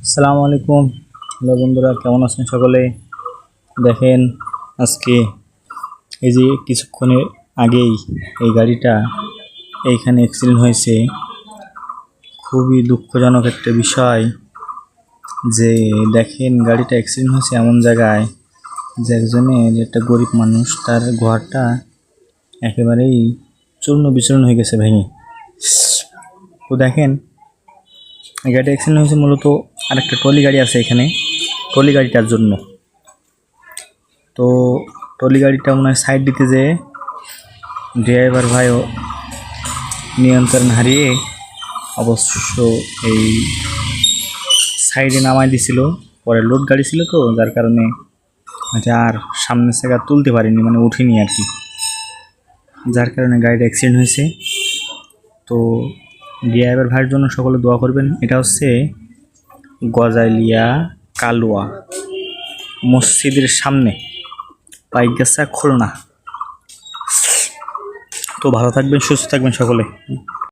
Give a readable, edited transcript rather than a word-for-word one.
আসসালামু আলাইকুম। হ্যালো বন্ধুরা, কেমন আছেন সকলে? দেখেন, আজকে এই যে কিছুক্ষণের আগেই এই গাড়িটা এইখানে অ্যাক্সিডেন্ট হয়েছে। খুবই দুঃখজনক একটা বিষয় যে দেখেন, গাড়িটা অ্যাক্সিডেন্ট হয়েছে এমন জায়গায় যে একজনের, একটা গরিব মানুষ, তার ঘরটা একেবারেই চূর্ণ বিচূর্ণ হয়ে গেছে, ভেঙে। তো দেখেন, এই গাড়িটা অ্যাক্সিডেন্ট হয়েছে মূলত আরেকটা ট্রলি গাড়ি আছে এখানে, ট্রলি গাড়িটার জন্য। তো ট্রলি গাড়িটা মনে হয় সাইড দিতে যেয়ে ড্রাইভার ভাইও নিয়ন্ত্রণ হারিয়ে অবশ্য এই সাইডে নামাই দিছিল। পরে লোড গাড়ি ছিল তো, যার কারণে আর সামনের জায়গা তুলতে পারিনি, মানে উঠিনি আর কি, যার কারণে গাড়িটা অ্যাক্সিডেন্ট হয়েছে। তো ড্রাইভার ভাইয়ের জন্য সকলে দোয়া করবেন। এটা হচ্ছে গজাইলিয়া কালুয়া মসজিদের সামনে, পাইকগাছা, খুলনা। তো ভালো থাকবেন, সুস্থ থাকবেন সকলে।